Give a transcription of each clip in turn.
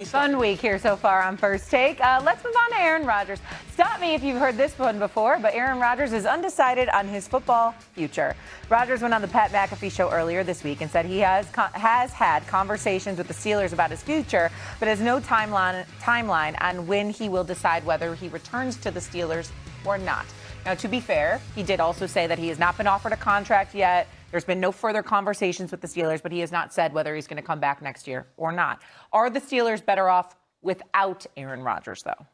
Fun week here so far on First Take. Let's move on to Aaron Rodgers. Stop me if you've heard this one before, but Aaron Rodgers is undecided on his football future. Rodgers went on the Pat McAfee show earlier this week and said he has had conversations with the Steelers about his future, but has no timeline on when he will decide whether he returns to the Steelers or not. Now, to be fair, he did also say that he has not been offered a contract yet. There's been no further conversations with the Steelers, but he has not said whether he's going to come back next year or not. Are the Steelers better off without Aaron Rodgers, though?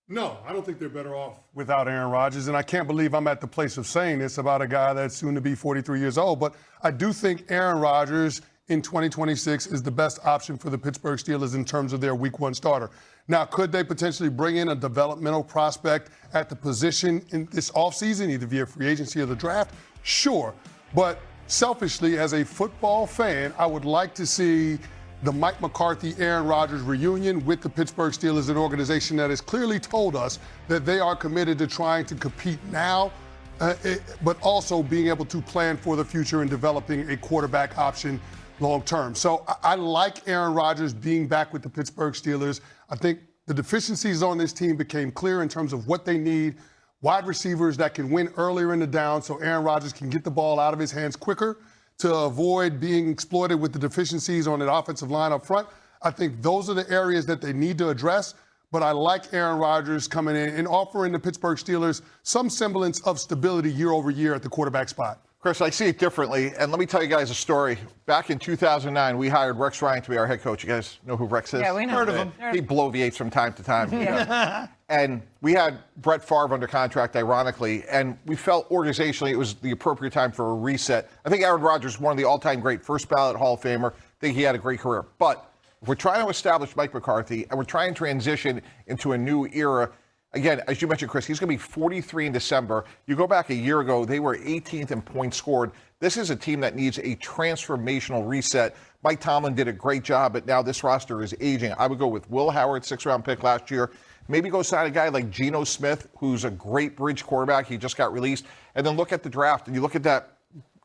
No, I don't think they're better off without Aaron Rodgers. And I can't believe I'm at the place of saying this about a guy that's soon to be 43 years old. But I do think Aaron Rodgers in 2026 is the best option for the Pittsburgh Steelers in terms of their week one starter. Now, could they potentially bring in a developmental prospect at the position in this offseason, either via free agency or the draft? Sure. But selfishly, as a football fan, I would like to see the Mike McCarthy, Aaron Rodgers reunion with the Pittsburgh Steelers, an organization that has clearly told us that they are committed to trying to compete now, but also being able to plan for the future and developing a quarterback option long term. So I like Aaron Rodgers being back with the Pittsburgh Steelers. I think the deficiencies on this team became clear in terms of what they need. Wide receivers that can win earlier in the down so Aaron Rodgers can get the ball out of his hands quicker to avoid being exploited with the deficiencies on the offensive line up front. I think those are the areas that they need to address. But I like Aaron Rodgers coming in and offering the Pittsburgh Steelers some semblance of stability year over year at the quarterback spot. Chris, I see it differently, and let me tell you guys a story. Back in 2009, we hired Rex Ryan to be our head coach. You guys know who Rex is? Yeah, we know. Heard of him. He bloviates from time to time. You know? And we had Brett Favre under contract, ironically, and we felt organizationally it was the appropriate time for a reset. I think Aaron Rodgers is one of the all-time great first ballot Hall of Famer. I think he had a great career. But if we're trying to establish Mike McCarthy and we're trying to transition into a new era, again, as you mentioned, Chris, he's going to be 43 in December. You go back a year ago, they were 18th in points scored. This is a team that needs a transformational reset. Mike Tomlin did a great job, but now this roster is aging. I would go with Will Howard, 6th-round pick last year. Maybe go sign a guy like Geno Smith, who's a great bridge quarterback. He just got released. And then look at the draft, and you look at that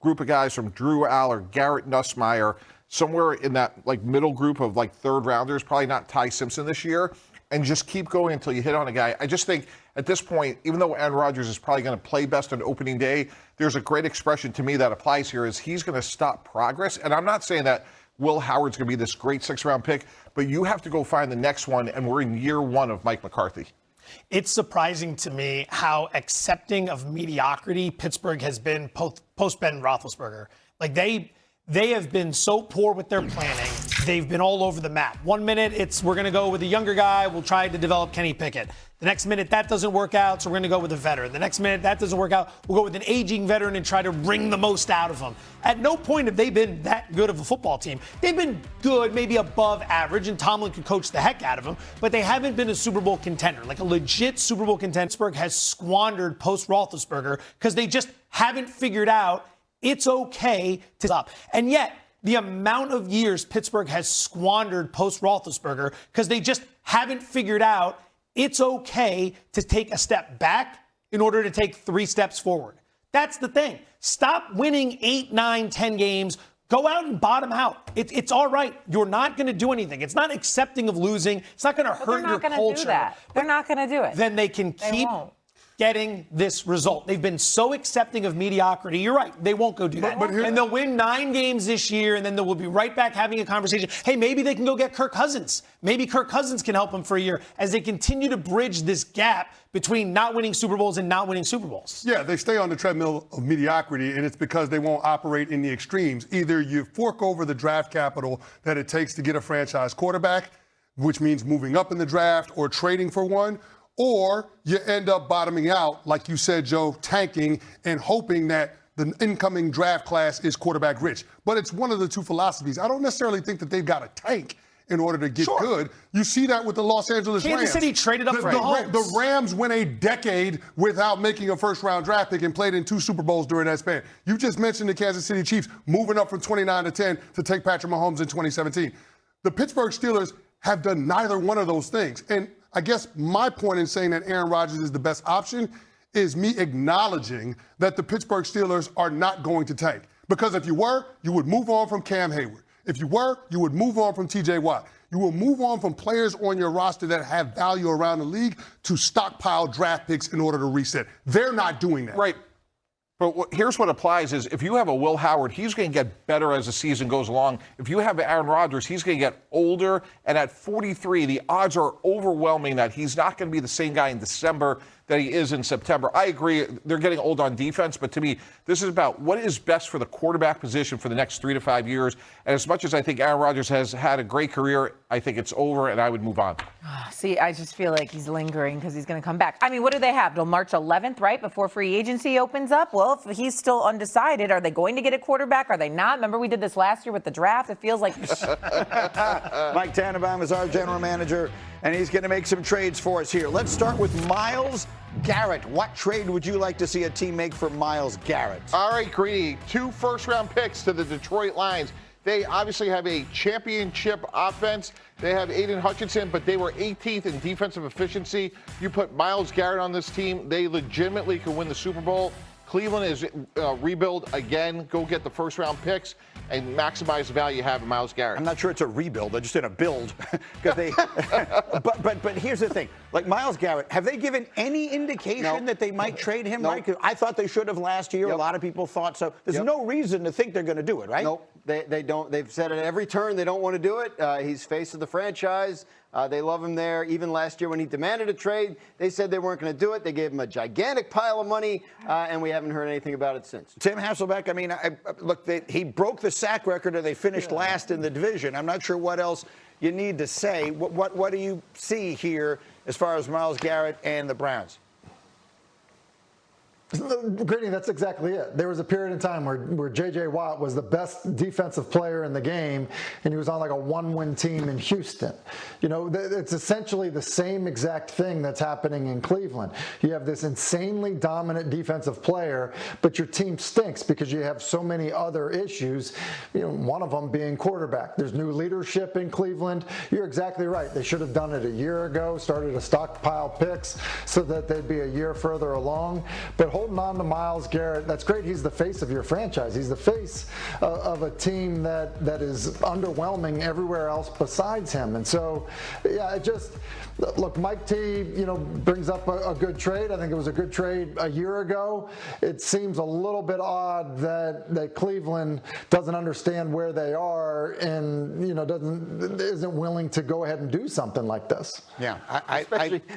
group of guys from Drew Aller, Garrett Nussmeier, somewhere in that middle group of third rounders, probably not Ty Simpson this year, and just keep going until you hit on a guy. I just think at this point, even though Aaron Rodgers is probably going to play best on opening day, there's a great expression to me that applies here is he's going to stop progress. And I'm not saying that Will Howard's going to be this great 6th-round pick, but you have to go find the next one, and we're in year one of Mike McCarthy. It's surprising to me how accepting of mediocrity Pittsburgh has been post-Ben Roethlisberger. They have been so poor with their planning. They've been all over the map. 1 minute, it's we're going to go with a younger guy. We'll try to develop Kenny Pickett. The next minute, that doesn't work out, so we're going to go with a veteran. The next minute, that doesn't work out. We'll go with an aging veteran and try to wring the most out of him. At no point have they been that good of a football team. They've been good, maybe above average, and Tomlin could coach the heck out of them, but they haven't been a Super Bowl contender, like a legit Super Bowl contender. Pittsburgh has squandered post-Roethlisberger because they just haven't figured out it's okay to stop. And yet, the amount of years Pittsburgh has squandered post-Roethlisberger because they just haven't figured out it's okay to take a step back in order to take 3 steps forward. That's the thing. Stop winning 8, 9, 10 games. Go out and bottom out. It's all right. You're not going to do anything. It's not accepting of losing. It's not going to hurt your culture. They're not going to do that. They're not going to do it. Then they can keep getting this result. They've been so accepting of mediocrity. You're right. They won't go do that. And they'll win 9 games this year, and then they will be right back having a conversation. Hey, maybe they can go get Kirk Cousins. Maybe Kirk Cousins can help them for a year as they continue to bridge this gap between not winning Super Bowls and not winning Super Bowls. Yeah, they stay on the treadmill of mediocrity, and it's because they won't operate in the extremes. Either you fork over the draft capital that it takes to get a franchise quarterback, which means moving up in the draft or trading for one, or you end up bottoming out, like you said, Joe, tanking and hoping that the incoming draft class is quarterback rich. But it's one of the two philosophies. I don't necessarily think that they've got to tank in order to get good. You see that with the Los Angeles Rams. Kansas City traded up for Mahomes. The Rams went a decade without making a first-round draft pick and played in 2 Super Bowls during that span. You just mentioned the Kansas City Chiefs moving up from 29 to 10 to take Patrick Mahomes in 2017. The Pittsburgh Steelers have done neither one of those things. And I guess my point in saying that Aaron Rodgers is the best option is me acknowledging that the Pittsburgh Steelers are not going to tank. Because if you were, you would move on from Cam Hayward. If you were, you would move on from T.J. Watt. You will move on from players on your roster that have value around the league to stockpile draft picks in order to reset. They're not doing that. Right. But here's what applies is if you have a Will Howard, he's going to get better as the season goes along. If you have Aaron Rodgers, he's going to get older. And at 43, the odds are overwhelming that he's not going to be the same guy in December that he is in September. I agree, they're getting old on defense, but to me, this is about what is best for the quarterback position for the next 3 to 5 years. And as much as I think Aaron Rodgers has had a great career, I think it's over, and I would move on. See, I just feel like he's lingering because he's going to come back. I mean, what do they have till March 11th, right, before free agency opens up? Well, if he's still undecided, are they going to get a quarterback? Are they not? Remember we did this last year with the draft? It feels like... Mike Tannenbaum is our general manager, and he's going to make some trades for us here. Let's start with Myles Garrett. What trade would you like to see a team make for Myles Garrett? All right, Greedy, 2 first-round picks to the Detroit Lions. They obviously have a championship offense. They have Aiden Hutchinson, but they were 18th in defensive efficiency. You put Myles Garrett on this team, they legitimately could win the Super Bowl. Cleveland is rebuild again. Go get the first-round picks and maximize the value you have in Myles Garrett. I'm not sure it's a rebuild. They're just in a build because they. but here's the thing: like Myles Garrett, have they given any indication that they might trade him? Nope. Right? 'Cause I thought they should have last year. Yep. A lot of people thought so. There's no reason to think they're going to do it, right? Nope, they don't. They've said at every turn they don't want to do it. He's face of the franchise. They love him there. Even last year when he demanded a trade, they said they weren't going to do it. They gave him a gigantic pile of money, and we haven't heard anything about it since. Tim Hasselbeck, I mean, look, he broke the sack record and they finished last in the division. I'm not sure what else you need to say. What do you see here as far as Myles Garrett and the Browns? Greeny, that's exactly it. There was a period in time where J.J. Watt was the best defensive player in the game, and he was on like a 1-win team in Houston. You know, it's essentially the same exact thing that's happening in Cleveland. You have this insanely dominant defensive player, but your team stinks because you have so many other issues, you know, one of them being quarterback. There's new leadership in Cleveland. You're exactly right. They should have done it a year ago, started to stockpile picks so that they'd be a year further along. But holding on to Myles Garrett, that's great. He's the face of your franchise. He's the face of a team that is underwhelming everywhere else besides him. And so, yeah, it just, look, Mike T, you know, brings up a good trade. I think it was a good trade a year ago. It seems a little bit odd that Cleveland doesn't understand where they are and, you know, isn't willing to go ahead and do something like this. Yeah,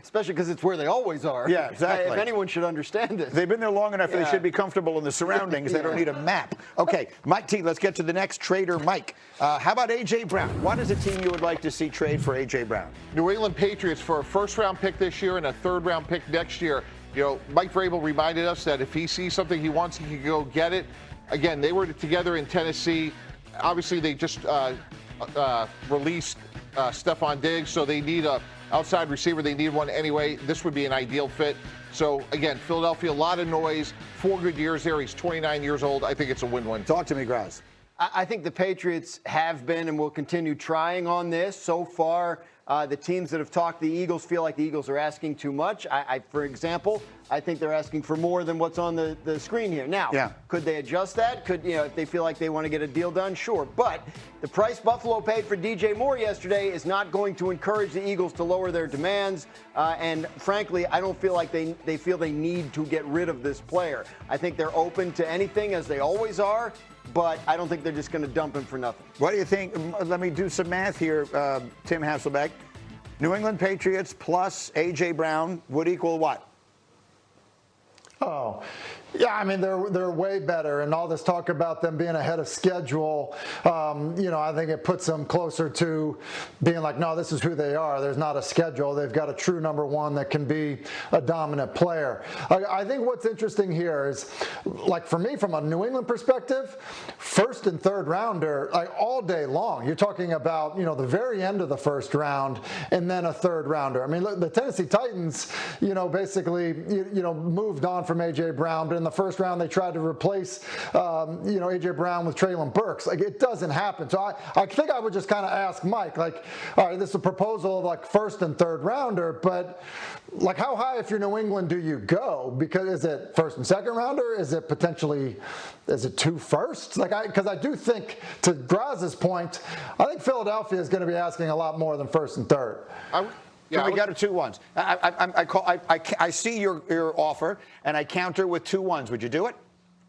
especially because it's where they always are. Yeah, exactly. If anyone should understand it. They've been there long enough. They should be comfortable in the surroundings. They don't need a map. Okay, Mike T, let's get to the next trader, Mike. How about A.J. Brown? What is a team you would like to see trade for A.J. Brown? New England Patriots for a first-round pick this year and a third-round pick next year. You know, Mike Vrabel reminded us that if he sees something he wants, he can go get it. Again, they were together in Tennessee. Obviously, they just released Stephon Diggs, so they need a outside receiver. They need one anyway. This would be an ideal fit. So, again, Philadelphia, a lot of noise. 4 good years there. He's 29 years old. I think it's a win-win. Talk to me, Graz. I think the Patriots have been and will continue trying on this. So far, the teams that have talked the Eagles feel like the Eagles are asking too much. For example, I think they're asking for more than what's on the screen here. Now, could they adjust that? Could, you know, if they feel like they want to get a deal done? Sure. But the price Buffalo paid for DJ Moore yesterday is not going to encourage the Eagles to lower their demands. And frankly, I don't feel like they feel they need to get rid of this player. I think they're open to anything, as they always are. But I don't think they're just going to dump him for nothing. What do you think? Let me do some math here, Tim Hasselbeck. New England Patriots plus A.J. Brown would equal what? Oh, yeah, I mean, they're way better, and all this talk about them being ahead of schedule, you know, I think it puts them closer to being like, no, this is who they are. There's not a schedule. They've got a true number one that can be a dominant player. I think what's interesting here is, like, for me, from a New England perspective, first and third rounder, like, all day long. You're talking about, you know, the very end of the first round and then a third rounder. I mean, look, the Tennessee Titans, you know, basically, you know, moved on from A.J. Brown, but in the first round they tried to replace, A.J. Brown with Treylon Burks. Like, it doesn't happen. So I think I would just kind of ask Mike, like, all right, this is a proposal of like first and third rounder, but like how high if you're New England do you go? Because is it first and second rounder? Is it potentially, is it 2 firsts? Because I do think, to Graz's point, I think Philadelphia is going to be asking a lot more than first and third. So we got 2 1s. I see your offer, and I counter with 2 1s. Would you do it?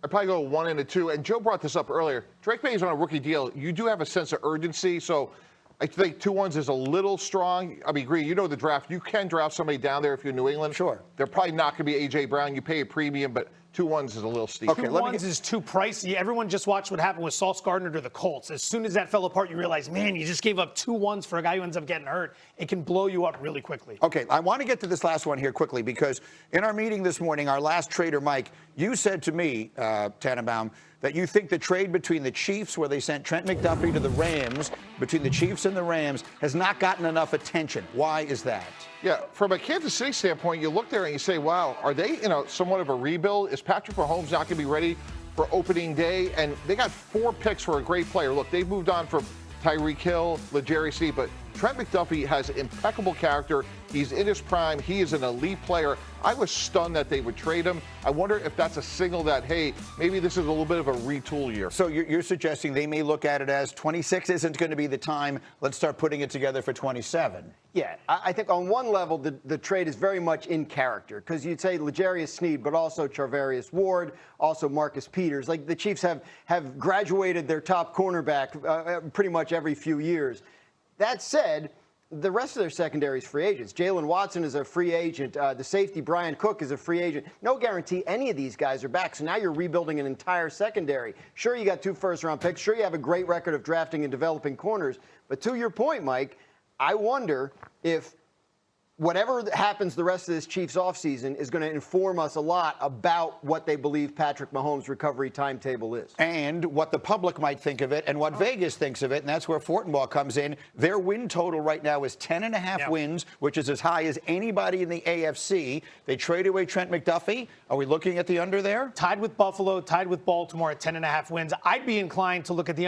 I'd probably go 1 and a 2. And Joe brought this up earlier. Drake May is on a rookie deal. You do have a sense of urgency, so I think 2 1s is a little strong. I mean, Green, you know the draft. You can draft somebody down there if you're New England. Sure. They're probably not going to be A.J. Brown. You pay a premium, but 2 1s is a little steep. Okay, 2 1s is too pricey. Everyone just watched what happened with Sauce Gardner to the Colts. As soon as that fell apart, you realize, man, you just gave up 2 1s for a guy who ends up getting hurt. It can blow you up really quickly. Okay, I want to get to this last one here quickly because in our meeting this morning, our last trader, Mike, you said to me, Tannenbaum, that you think the trade between the Chiefs, where they sent Trent McDuffie to the Rams, between the Chiefs and the Rams, has not gotten enough attention. Why is that? Yeah, from a Kansas City standpoint, you look there and you say, wow, are they in somewhat of a rebuild? Is Patrick Mahomes not going to be ready for opening day? And they got 4 picks for a great player. Look, they've moved on from Tyreek Hill, L'Jarius Sneed, but Trent McDuffie has impeccable character. He's in his prime. He is an elite player. I was stunned that they would trade him. I wonder if that's a signal that, hey, maybe this is a little bit of a retool year. So you're suggesting they may look at it as 26 isn't going to be the time. Let's start putting it together for 27. Yeah, I think on one level, the trade is very much in character because you'd say L'Jarius Sneed, but also Charvarius Ward, also Marcus Peters. Like the Chiefs have graduated their top cornerback pretty much every few years. That said, the rest of their secondary is free agents. Jalen Watson is a free agent. The safety, Brian Cook, is a free agent. No guarantee any of these guys are back. So now you're rebuilding an entire secondary. Sure, you got 2 first-round picks. Sure, you have a great record of drafting and developing corners. But to your point, Mike, I wonder if whatever happens the rest of this Chiefs offseason is going to inform us a lot about what they believe Patrick Mahomes' recovery timetable is. And what the public might think of it and what Vegas thinks of it, and that's where Fortenbaugh comes in. Their win total right now is 10.5 wins, which is as high as anybody in the AFC. They trade away Trent McDuffie. Are we looking at the under there? Tied with Buffalo, tied with Baltimore at 10.5 wins. I'd be inclined to look at the